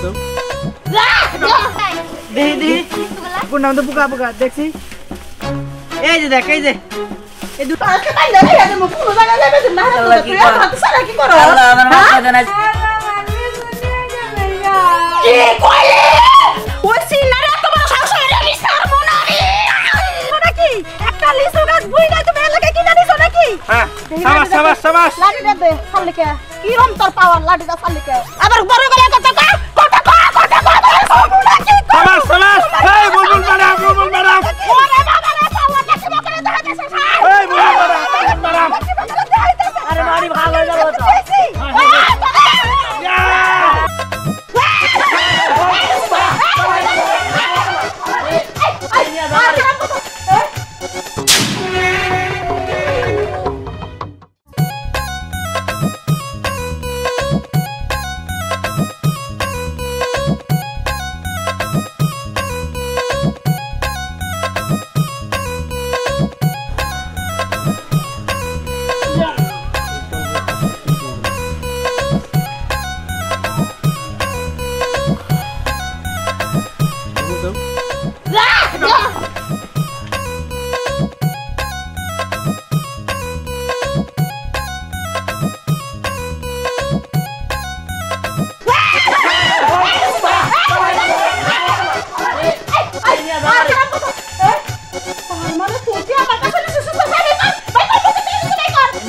তো দেখি কোন নাম তো পোকা পোকা দেখছি এই যে দেখ এই যে এই দুটো আজকে তাই না রে আমি পুরো জায়গা লেবে না তুই হাত সারা কি করো আল্লাহ আমার মাথা জানা কি কইলে ওই সিনারে তো বড় সংসারে রে মিস্টার মোনারি নাকি একটা লিসু গাছ বুই না তুমি এলাকায় কি জানিস নাকি হ্যাঁ সাবাস লাঠি দে সালকে কি রম তোর পাওয়ার লাঠিটা সালকে আবার বড় গলা কথা সাবাস এই বুলবুল ম্যাডাম ওরে বাবা রে পাওয়ার নাকি বকরে দেখাইতেছ এই বুলবুল ম্যাডাম আরে বাড়ি ভালো হয়ে যাবে তো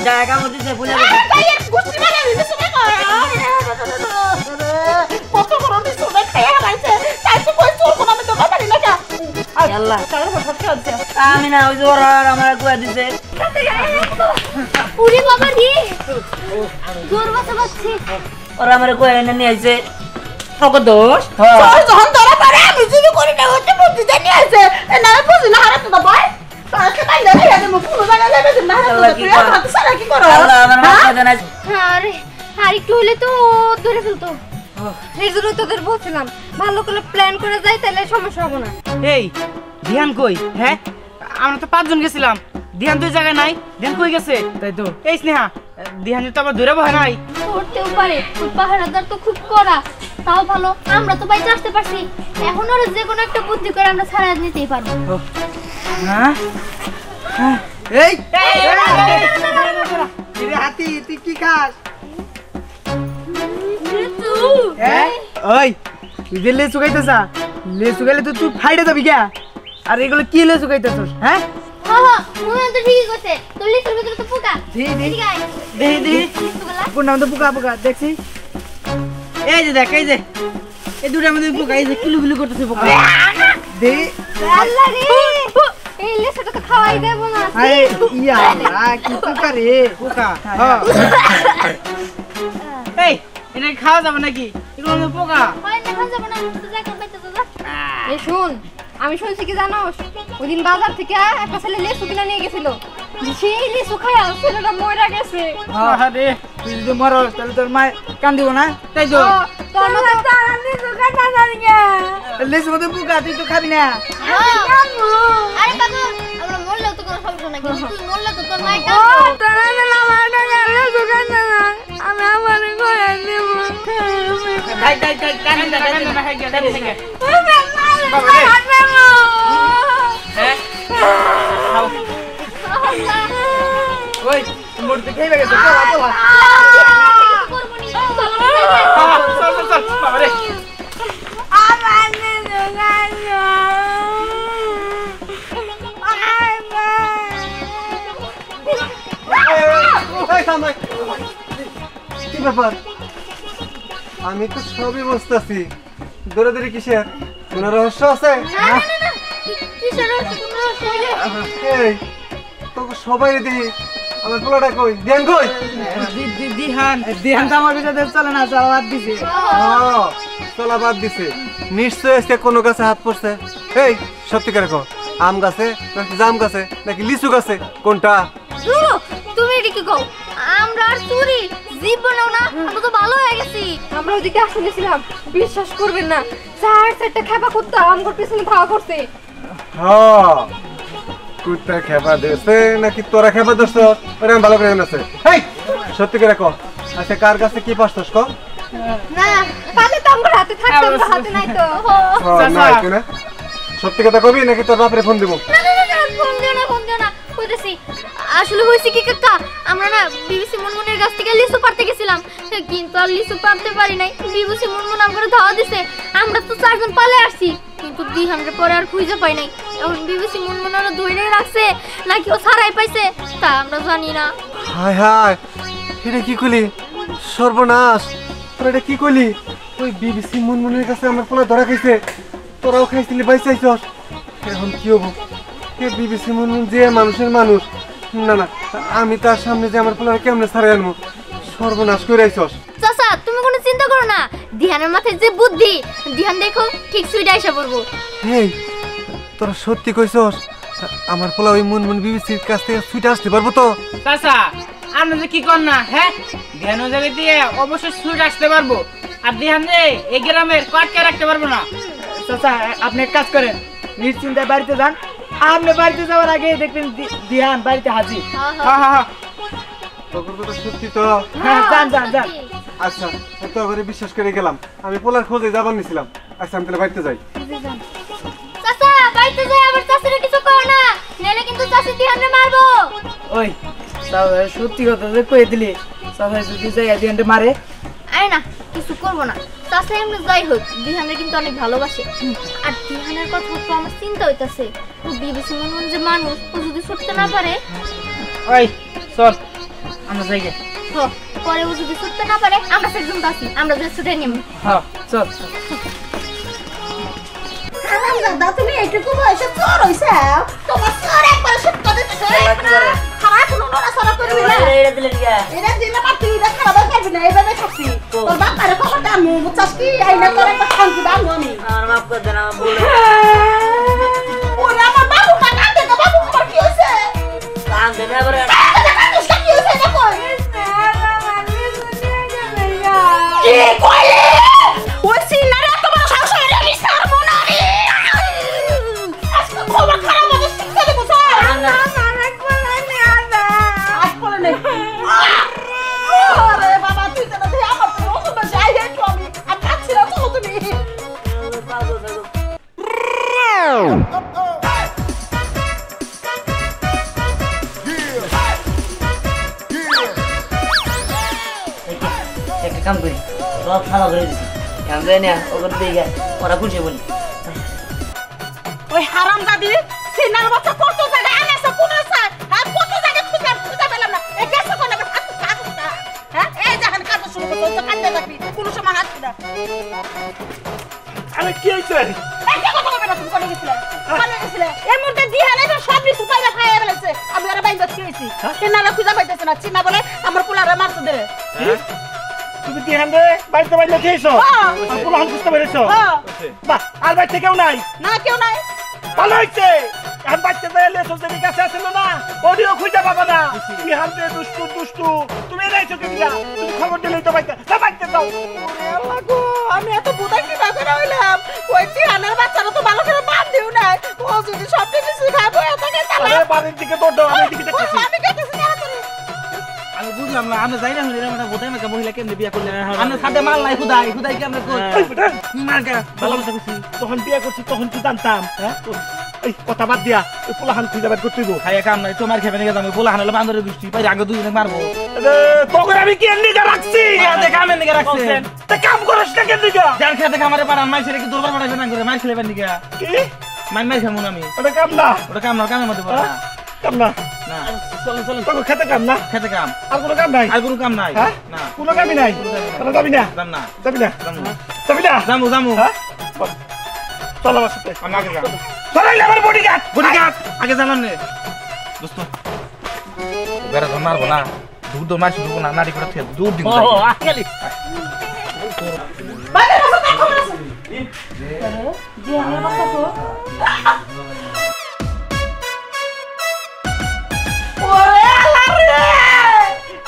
জায়গা মধ্যে যে ভুলে গেছে তাইয়ের গুষ্টি মানে দিছে না কত বড় দিছে না খায়া রাইছে তাই তো কই তোর কোন আমি তো পারি না কা আল্লাহ তার ফটকে আছে আমি না ওই জোর আমার গুয়া দিছে পুরি বাবা রে জোর বাসা বাচ্চি ওরা আমার গুয়া এনে নিয়ে আইছে ফকর দোষ তোর যখন তোরা পারে আমি শুরু করি না হতে বুদ্ধি জানি আছে না বুঝি না হারাতে তো ভাই আজকে তাই না রে আমি পুরো জায়গা লেবে না তুই হাত সারা কি করো আল্লাহ আমার মাথা জানা আরে আর একটু হলে তো ধরে ফেলতো এই জন্য তোদের বলছিলাম ভালো করে প্ল্যান করে যাই তাহলে সমস্যা হবে না এই ধ্যান কই হ্যাঁ আমরা তো 5 জন গেছিলাম ধ্যান তো জায়গা নাই ধ্যান কই গেছে তাই তো এই স্নেহা ধ্যান তো আবার ধরে বহে নাই করতেও পারে ওই পাহারাদার তো খুব কড়া তাও ভালো আমরা তো বাইরে আসতে পারছি এখন আর যে কোনো একটা বুদ্ধি করে আমরা ছাড়া নিতেই পারবো হ্যাঁ এই রে হাতি তুই কি খাস হ্যাঁ ওই তুই যে লেচু খাইতেছা লেচু খাইলে তো তুই ফাইটে যাবি কে আর এগুলো কি লেচু খাইতেছস হ্যাঁ হ্যাঁ মনে তো ঠিকই কইছে তো লিচুর ভিতরে তো পোকা দেখি কোন নাম তো পোকা পোকা দেখছি এই যে দেখ এই যে এই দুটার মধ্যে পোকা এই যে কিলু করতেছে পোকা দে আল্লাহ রে এই লেচুটা তো খাওয়াই দেব না আরে ইয়া কি পোকা রে পোকা হ্যাঁ এই এটা খাওয়া যাবে নাকি এগুলো মধ্যে পোকা হয় না খাওয়া যাবে না তো যা করতে দাদা এই শুন আমি শুনছি কি জানোস ওইদিন বাজার থেকে একটা ছেলে লেচু কিনে নিয়ে গেছিল সেই লেচু খায়া ছেলেটা মরে গেছে আরে তুই যদি মরো তাহলে তোর মা কান্দিব না তাই তো তোর মতো লেচু খাতা জানিগে লেচু মধ্যে পোকা তুই তো খাবি না আরে বাবু আমরা মরলেও তো কোনো সমস্যা নাই কিন্তু তুই মরলে তো তোর মাই কাঁদবে তোর না মাটা গেলে দোকান না আমি আমারে ঘরে নেব দাই কান্দি না হাই গিয়া দাই বাবা রে হ্যাঁ ওই মোড়তে খেয়ে গেছে চল করব নি চল বাবা রে আমানে দোকান কি ব্যাপার আমি তো সবই বুঝতেছি দৌড়াদৌড়ি কিসের কোন রহস্য আছে এই তোকে সবাই দিই আমার পোলাটা কই ধ্যান কই দিহান তো আমার পিছনে চলে না চলা বাদ দিছে চলা বাদ দিছে নিশ্চয় আজকে কোনো গাছে হাত পড়ছে এই সত্যিকারে কো আম গাছে নাকি জাম গাছে নাকি লিচু গাছে কোনটা তুমি এদিকে কও আমরা আর চুরি জীবনেও না আমরা তো ভালো হয়ে গেছি আমরা ওদিকে আসতে গেছিলাম বিশ্বাস করবেন না চারটা খেপা কুত্তা আমগো পিছনে ধাওয়া করছে কুত্তা খেপা দিয়েছে নাকি তোরা খেপা দিছ ওটা আমি ভালো করে জানাছে এই সত্যি করে কও আচ্ছা কার কাছে কি পাচ্ছস কও না পালে তো আমার হাতে থাকতো, আমার হাতে নাই তো। না সত্যি কথা কবি নাকি তোর বাপরে ফোন দিব? না না না ফোন দিও না, ফোন দিও না, কইতেছি আসলে হইছে কি কাকা, আমরা না বিবিসি মুনমুনের কাছ থেকে লিচু পাড়তে গেছিলাম, কিন্তু আর লিচু পাড়তে পারি নাই। বিবিসি মুনমুন আমাকে ধাওয়া দিছে, আমরা তো 4 জন পালে আসছি, কিন্তু 200 পরে আর খুঁজে পাই নাই। এখন বিবিসি মুনমুন আর ধরে রাখছে নাকি ও ছাড়াই পাইছে তা আমরা জানি না। হায় হায়, এটা কি কইলি? সর্বনাশ, তোর এটা কি কইলি? ওই বিবিসি মুনমুনের কাছে আমার পোলা ধরা খাইছে, তোরাও খাইছিলি বাইসাইছস। এখন কি হবো? বিবিসি মুনমুন যে মানুষের মানুষ, না না আমি তার সামনে যে আমার পোলা কেমনে ছাড়াই আনবো? সর্বনাশ করে আইছস। চাচা তুমি কোনো চিন্তা করো না, ধ্যানের মাথায় যে বুদ্ধি, ধ্যান দেখো ঠিক সুইডা এসে পড়বো। হেই, তোরা সত্যি কইছস? আমার পোলা ওই মুনমুন বিবিসির কাছ থেকে সুইটা আসতে পারবো তো? চাচা আপনি যে কি কর না, হ্যাঁ ধ্যান জায়গায় দিয়ে অবশ্যই সুইট আসতে পারবো, আর ধ্যান রে এই গ্রামের কাটকে রাখতে পারবো না। চাচা আপনি এক কাজ করেন, নিশ্চিন্তায় বাড়িতে যান, আপনি বাড়িতে যাওয়ার আগে দেখবেন ধ্যান বাড়িতে হাজির। হ্যাঁ হ্যাঁ তোর কথা সত্যি তো? হ্যাঁ যান যান যান। আচ্ছা তোর ঘরে বিশ্বাস করে গেলাম, আমি পোলার খোঁজে যাবার নিছিলাম। আচ্ছা আমি তাহলে বাড়িতে যাই। চাচা বাড়িতে যাই, আবার চাচিরে কিছু কর না, নালে কিন্তু চাচি ধ্যানে মারবো। ওই সত্যি কথা যে কয়ে দিলি, চাচা যদি যাই ধ্যানটা মারে। আরে না কিছু করবো না, চাচা এমনি যাই হোক দিহানের কিন্তু অনেক ভালোবাসে, আর দিহানের কথা তো আমার চিন্তা হইতাছে, ও বিবিসি মুনমুন যে মানুষ, ও যদি ছুটতে না পারে। ওই চল আমরা যাই গে। পরে ও যদি ছুটতে না পারে, আমরা সেরকম আছি, আমরা যে ছুটে নিব। হ্যাঁ চল। দাদা তুমি এইটুকু বয়সে চোর হইছে, তোমার চোর একবার সত্য দিতেছে খারাপ কোনো নড়া সরা করবি না। এটা দিলে মা তুই এটা খারাপ করবি না, এইভাবে থাকবি। তোর বাপারে খবর দে, আমি বুঝছস কি আইনা করে একটা শান্তি বাংলো আমি। আমার মাফ করে দেন, আমার ভুল ওরে আমার বাবু না কাঁদে না, বাবু খবর কি হইছে? কান্দে না করে কি হইছে এটা কই? কি কইলে? ওই সিনারে তোমার শাশুড়ি রে সারমু না রে। আজকে খবর খারাপ হবে, শিক্ষা দেব স্যার। না রাখবো না না। আজ বলে নেই। আরে বাবা তুই তো না আমার তো ওষুধ যাই হে তো আমি কাছে না তো তুমি। একটা কাম করি, সব খাওয়া করে দিচ্ছি, আমরা না ওখান থেকে ওরা খুঁজে বলি। ওই হারামজাদি সিনার বাচ্চা কত জায়গা আনেছে কোন সাই, আর কত জায়গা খুঁজে পেলাম না। এই গেছে কোন না কাজ, হ্যাঁ এই যখন কাজ শুরু করতে তো কাটতে যাবি, কোন সময় হাসবি না। আরে কি হইছে? এই যে কথা বলবে না, তুমি কোনে গেছিলে? এর মধ্যে দিহানে সব কিছু পাইরা খাইয়া ফেলেছে, আমি আর বাইন্দা খেয়েছি। সিনারে খুঁজে পাইতেছে না, চিনা বলে আমার পোলারে মারতে দেরে। তুমি কি হান্দে বাড়িতে বাইরে খেয়েছো? আর পুরো হান খুঁজতে পেরেছো? বাহ, আর বাড়িতে কেউ নাই? না কেউ নাই। ভালো হইছে, আর বাড়িতে যাই লেসো যে কাছে আছিল না, ওডিও খুঁজে পাবা না। কি হান্দে দুষ্টু দুষ্টু, তুমি এলাইছো কি দিয়া? তুমি খবর দিলেই তো বাইতে, না বাইতে যাও। ওরে আল্লাহ গো, আমি এত বুদাই কি না করে হইলাম। ওই দিহানের বাচ্চারা তো ভালো করে বাদ দিও নাই, ও যদি সব কিছু খাবো এতকে তাহলে আরে বাড়ির দিকে দৌড়, আমি এদিকে দেখতেছি। আমি কেটেছি তাড়াতাড়ি। আমি বুঝলাম না, আমরা যাই না হলে মানে বোধাই মাকে মহিলা কেমনে বিয়া করলেন, আমরা সাথে মাল নাই, খুদাই খুদাই কি আমরা কই মার্কা ভালোবাসা করছি, তখন বিয়ে করছি তখন কি জানতাম? হ্যাঁ এই কথা বাদ দিয়া ওই পোলাহান খুঁজে বের করতে হইব। খাইয়া কাম নাই, তোমার খেবে নিয়ে যাবো, পোলা হানালে বান্দরের দুষ্টি পাই, আগে দুজনে মারবো। তখন আমি কি এর নিগা রাখছি? খেতে কামের নিকে রাখছেন, তা কাম করস না কেন নিগা? যার খেতে খামারে পাঠান, মাই ছেলে কি দুর্বল পাঠাইবে না করে, মার খেলেবেন নিকে কি মাই খামু না আমি, ওটা কাম না, ওটা কাম না, কামের মধ্যে পড়ে না। কাম না, না চলুন চলুন, তখন খেতে কাম না, খেতে কাম, আর কোনো কাম নাই? আর কোনো কাম নাই। হ্যাঁ না কোনো কামই নাই, তাহলে যাবি না? যাম না, যাবি না? যামু যাবি না? যামু যামু, হ্যাঁ চল আমার সাথে। আমি আগে যাম, সরাইলে আমার বডিগার্ড, বডিগার্ড আগে জানান নে দোস্ত, বেড়া ধর মারবো না, দূর দূর মারছি ঢুকবো না, নাড়ি করে থেকে দূর দিন গেলি বাইরে বসে থাকো না। আরে দিহানের বাচ্চা তো ওরে আল্লাহ রে,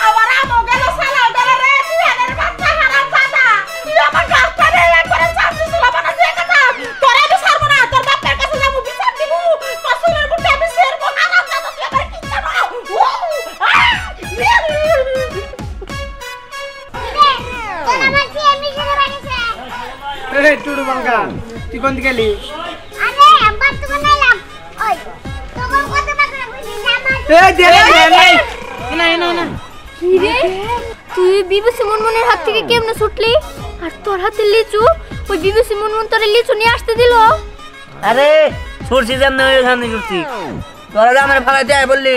আমার আমো গেল সালা গেল রে। দিহানের বাচ্চা হারামজাদা, তুই আমার গাছটারে একবারে চাপ দিছিস বানা দিয়ে কথা। তোরে আমি ছাড়বো না, তোর বাপের কাছে যাবো, বিচার দিব, কসুলের মুঠে আমি ছেড়বো। হারামজাদা তুই আমার কি জানো? তোর আমার এই টুডু বাঙ্কা তুই কোন দিকে গেলি আরে আব্বা তো বানাইলাম ওই তোমার কত টাকা বুঝি এই দে না না না কি রে তুই বিবিসি মনমনের হাত থেকে কেমনে ছুটলি আর তোর হাতে লিচু ওই বিবিসি মনমন তোরে লিচু নিয়ে আসতে দিল আরে ছুটছি যেমন ওইখানে ছুটছি তোরা যে আমার ফাঁকা দেয় বললি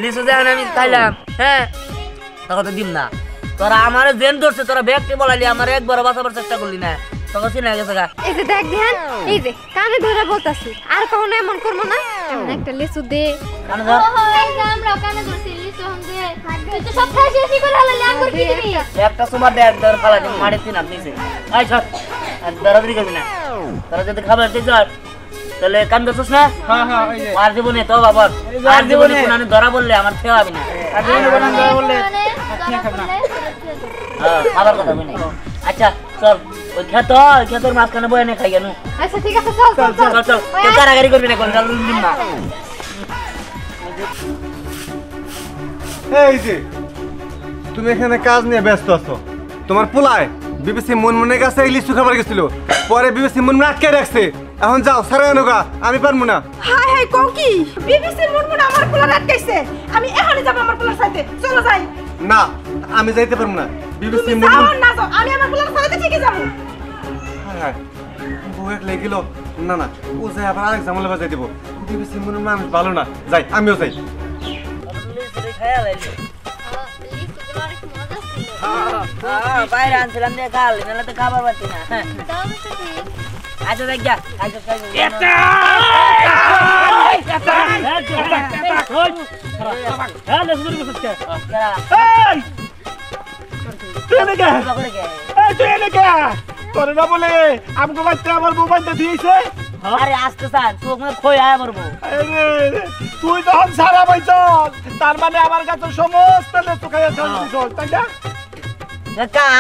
লিচু দেয় আমি খাইলাম হ্যাঁ তখন তো দিম না তোরা আমার জেন ধরছে তোরা ব্যাগকে বলালি আমার একবার বাঁচাবার চেষ্টা করলি না তখন চিনা গেছে গা এই যে দেখ ধ্যান এই যে কানে ধরে বলতাছি আর কখনো এমন করবো না এমন একটা লিচু দে কানে ধর আমরা কানে ধরছি লিচু হন দে তুই তো সব খাইছিস কি করে হলো আঙ্গুর কি দিবি একটা সময় দেখ ধর ফালা দিন মারি তিন আপনি নিছে আই সর আর দরাদরি করবি না তোরা যদি খাবার দিছ তাহলে কান ধরছিস না হ্যাঁ হ্যাঁ ওই যে আর জীবনে তো বাবা আর জীবনে কোন আমি ধরা বললে আমার খেয়া হবে না আর জীবনে বানান দেওয়া বললে ঠিক আছে না হ্যাঁ খাবার কথা বলি আচ্ছা চল ওই খেতর মাঝখানে বয়ে নে খাই গেল আচ্ছা ঠিক আছে চল চল চল চল তুই কারাগারি করবি না কোন চল দিন না এই যে তুমি এখানে কাজ নিয়ে ব্যস্ত আছো তোমার পোলায় বিবিসি মুনমুনের কাছে লিচু খাবার গেছিল পরে বিবিসি মুনমুন আটকে রাখছে এখন যাও সারা এনুকা আমি পারবো না হাই হাই কও কি বিবিসির মুনমুন আমার পোলার আটকাইছে আমি এখনই যাব আমার পোলার সাথে চলো যাই না আমি যাইতে পারবো না বিবিসি তুমি মুনমুন যাও না যাও আমি আমার পোলার সাথে ঠিকই যাব হ্যাঁ বউ এক লেগে গেল না না ও যাই আবার আরেক ঝামেলা বাজাই দেবো বিবিসি মুনমুন মানুষ ভালো না যাই আমিও যাই বাইরে আনছিলাম দিয়ে খালি নাহলে তো খাবার পাচ্ছি না আচ্ছা দেখ যা তোরে না বলে আমাকে বাচ্চা আমার মোবাইলটা দিয়েছে আরে আসতে স্যার চোখ মানে খই আয়া পড়বো তুই তখন সারা পাইছ তার মানে আমার কাছে সমস্ত লেচু খাইয়া চল তাই না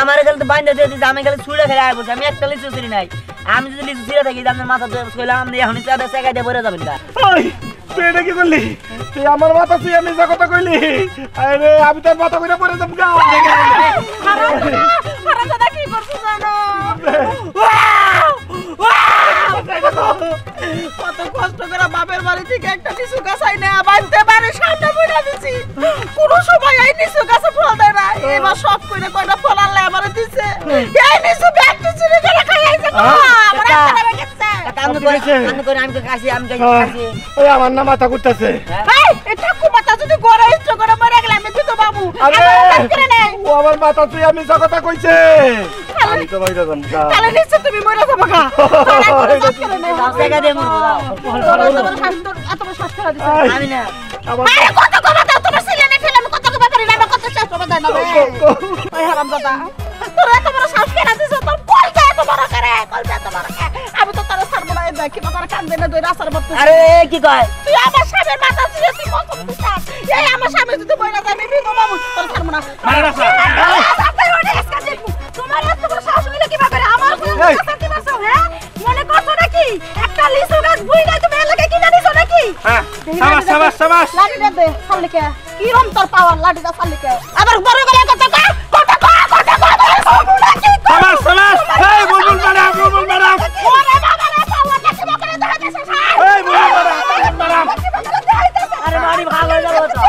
আমার খালি তো বাইন্দা দিয়ে দিচ্ছে আমি খালি ছুড়ে খেলে আয় বলছি আমি একটা লিচু ছিঁড়ি নাই আমি যদি লিচু ছিঁড়ে থাকি আপনার মাথা ধরলাম আমি এখন সেকাই দিয়ে ভরে যাবেন না তুই এটা কি করলি তুই আমার মাথা তুই আমি যা কথা কইলি আরে আমি তোর মাথা কইরা পড়ে যাব গা হারামজাদা কি করছিস জানো কত কষ্ট করে বাপের বাড়ি থেকে একটা লিচু গাছ আইনা বানতে পারে সামনে বইরা দিছি কোন সময় এই লিচু গাছে ফল দেয় না এবার সব কইরা কয়টা ফল আনলে আমারে দিছে এই লিচু ব্যাগ চুরি করে খাইছে আমার একটা রেখেছে আমি করে আমি কাছে আমি কাছে ওই আমার না মাথা ঘুরতেছে এই এটা কুমাতা যদি গড়া ইষ্ট করে মরে গেলে আমি তো বাবু আরে ও আমার মাথা তুই আমি যা কথা কইছে আমি তো বাইরে যাম গা তাহলে নিশ্চয় তুমি মরে যাবে গা সেকা দিয়ে মরবো এত বড় শ্বাস করে দিছে আমি না আরে কত কমাতা তোমার ছেলে না ফেলে আমি কত কমাতা পারি না আমি কত শ্বাস কমাতা না ওই হারামজাদা তোর এত বড় শ্বাস কেন দিছ তোর কল যায় তো বড় করে কল যায় তো বড় করে আমি তো তোর ছাড়বো না দেখ কি তোর কান দেনা দই রাস্তার মধ্যে আরে কি কয় তুই আমার স্বামীর মাথা ছুঁয়ে তুই কত দিছাস এই আমার স্বামী যদি বইলা যায় আমি বিপদ বাবু তোর ছাড়বো না মারা রাস্তা তোমার এত বড় শ্বাস হইলো কিভাবে আমার কাছে দিবাছো হ্যাঁ মনে করছো নাকি একটা লিচু গাছ বুইনা তুমি এলাকা কিনা দিছো নাকি হ্যাঁ সাবাস সাবাস সাবাস লাঠিটা দে সাল্লিকে কি রম তোর পাওয়ার লাঠিটা সাল্লিকে আবার বড় গলা কথা সাবাস সাবাস এই বুলবুল ম্যাডাম ওরে বাবা রে পাওয়ারটা কি বকরে দেখাইতেছ এই বুলবুল ম্যাডাম আরে বাড়ি ভালো হয়ে যাবে তো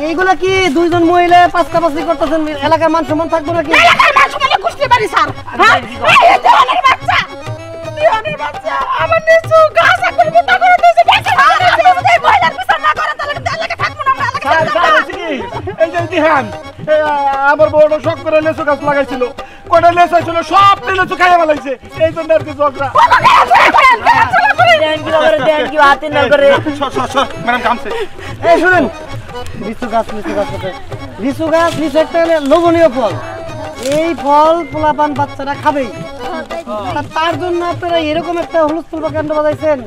এইগুলা কি দুইজন মহিলা পাঁচকাপাচি করতেছেন এলাকার মান সম্মান থাকবো নাকি এলাকার মানুষ মানে কুস্তি পারি স্যার হ্যাঁ এই দেওয়ানের বাচ্চা আমার নিচু গাছ করে মোটা করে দিয়েছে দেখে এই মহিলার বিচার না করে তাহলে কিন্তু এলাকা থাকবো না এলাকা এই যে দিহান আমার বড় শখ করে লেচু গাছ লাগাইছিল কয়টা লেচু ছিল সব লেচু খাইয়া ফেলাইছে এই জন্য আর কি ঝগড়া ম্যাডাম কামছে এই শুনেন লিচু গাছ লিচু একটা লোভনীয় ফল এই ফল পোলাপান বাচ্চারা খাবেই, তার জন্য আপনারা এরকম একটা হুলস্থুল বা কাণ্ড বাজাইছেন।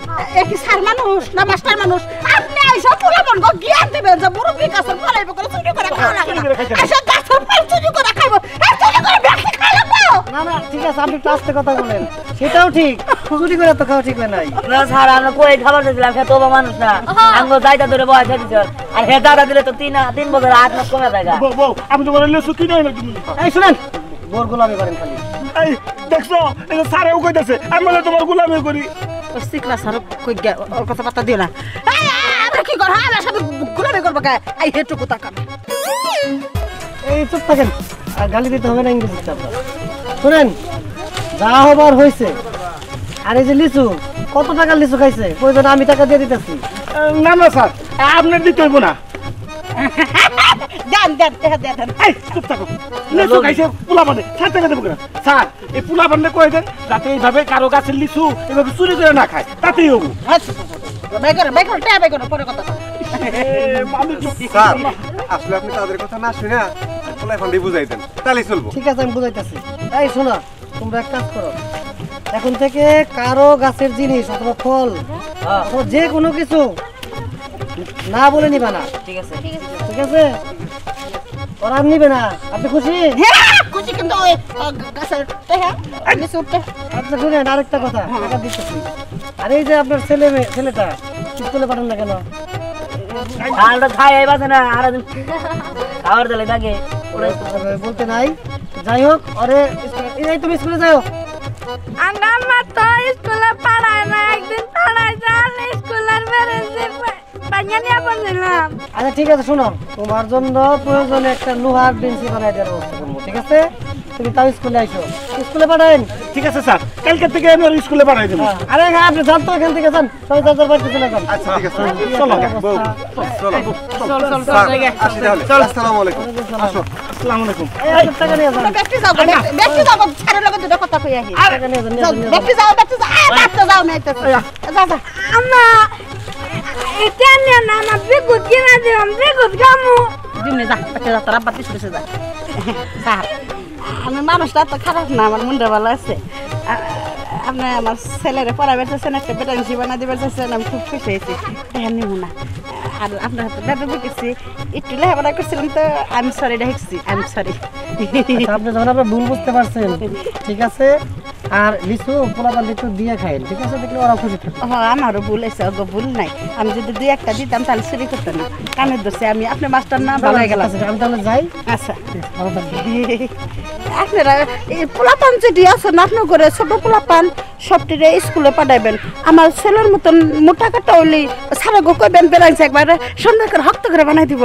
একই স্যার মানুষ না মাস্টার মানুষ, আপনি এইসব পোলাপন গো জ্ঞান দিবেন যে মুরব্বী গাছের ফল আইব করে চুরি করে খাওয়া লাগে না, এইসব গাছের ফল চুরি করে খাইব, এই চুরি করে ব্যক্তি খাওয়া লাগবো না না ঠিক আছে, আপনি একটু আস্তে কথা বলেন, সেটাও ঠিক, চুরি করে তো খাওয়া ঠিক হয় নাই। না স্যার আমরা কই খাবার দিয়েছিলাম, খেতে বা মানুষ না আঙ্গ যাইতা ধরে বয়স হয়েছিল, আর হে দাদা দিলে তো 3 বছর 8 মাস কমে যায়। বউ আমি তোমার লেসু কিনে না তুমি। এই শুনেন, বোর গোলামি করেন খালি। এই দেখছো এই যে স্যারেও কইতাছে আমি বলে তোমার গোলামি করি। সিকলা স্যার কই গে ওর কথা বার্তা দিও না, এই আমরা কি করব, আমরা সব গোলামি করব কে, এই হেটুকু তাকান। এই চুপ থাকেন, আর গালি দিতে হবে না ইংরেজিতে আপনার। শুনেন, যা হবার হয়েছে, আর এই যে লিচু, কত টাকার লিচু খাইছে, প্রয়োজন আমি টাকা দিয়ে দিতেছি। না না স্যার আপনার দিতে হইব না। দেন দেন দেন এই চুপ থাকো, লিচু খাইছে পোলা বানে স্যার টাকা দেবো কেন? স্যার এই পোলা বানে কয়ে দেন যাতে এইভাবে কারো গাছের লিচু এভাবে চুরি করে না খায়, তাতেই হবো। বাইকর টা বাইকর পরে কথা। স্যার আসলে আপনি তাদের কথা না শুনে পোলাই ফান্ডি বুঝাই দেন, তাহলেই চলবো। ঠিক আছে আমি বুঝাইতেছি। এই শোনো, তোমরা এক কাজ করো, এখন থেকে কারো গাছের জিনিস অথবা ফল অথবা যে কোনো কিছু না বলে নিবা না। ঠিক আছে ঠিক আছে, ওরা আর নিবে না। আপনি খুশি? হ্যাঁ খুশি, কিন্তু ওই গাছের হ্যাঁ লিচু উঠতে। আচ্ছা শুনেন, আরেকটা কথা টাকা দিতেছি। আর এই যে আপনার ছেলেটা স্কুলে পাঠান না কেন? আর খাই এই বাসে না, আর খাবার দিলে থাকে বলতে নাই। যাই হোক, ওরে এই তুমি স্কুলে যাও। আঙ্গাম্মা তো স্কুলে পড়ায় না, একদিন পড়ায় যান স্কুলের বেরেছে পাঞ্জানিয়া পড়ছিলাম। আচ্ছা ঠিক আছে, শোনো, তোমার জন্য প্রয়োজনে একটা লোহার বেঞ্চি বানাই দেওয়ার ব্যবস্থা করবো। ঠিক আছে, তুমি তাও স্কুলে আইসো, স্কুলে পাঠাইন। ঠিক আছে স্যার, কালকে থেকে আমি ওর স্কুলে পাঠাই দেবো। আরে হ্যাঁ, আপনি যান তো, এখান থেকে যান, সবাই যার বাড়িতে চলে যান। আচ্ছা ঠিক আছে, চলো আসসালামু আলাইকুম। আসসালামু আলাইকুম। টাকা নিয়ে যান। ব্যক্তি যাও ছাড়ের লগে দুটো কথা কই আহি। টাকা নিয়ে যান, ব্যক্তি যাও বাচ্চা যাও না এটা যা যা। আম্মা এটা না না না বিগুত কিনা দিলাম, বিগুত গামু দিনে যা বাচ্চা তোরা বাতি শুরু যা। স্যার আমি মানুষটা তো খারাপ না, আমার মনটা ভালো আছে। আপনি আমার ছেলেরে পড়াবে চাইছেন, একটা বেটাংশি বানা দিবে চাইছেন, আমি খুব খুশি হয়েছি। হ্যাঁ নিব না, আর আপনার হাতে দাদা দেখেছি একটু লেখাপড়া করছিলাম তো, আমি সরি দেখছি, আমি সরি। আপনি যখন আপনার ভুল বুঝতে পারছেন, ঠিক আছে। আর লিচু পোলাপান লিচু দিয়ে খাইন, ঠিক আছে, দেখলে ওরা খুশি থাকে। আমারও ভুল আছে, ওগো ভুল নাই। আমি যদি দুই একটা দিতাম তাহলে চুরি করতো না। কানের দোষে আমি আপনার মাস্টার না ভালো হয়ে গেলাম। আমি তাহলে যাই। আচ্ছা ভালো থাকবেন। আপনারা এই পোলাপান যেটি আছে না, আপনার করে ছোট পোলাপান সবটিরে স্কুলে পাঠাইবেন। আমার ছেলের মতন মোটা কাটা হইলে সারা গো কইবেন বেড়াইছে একবার সুন্দর করে হক্ত করে বানাই দিব।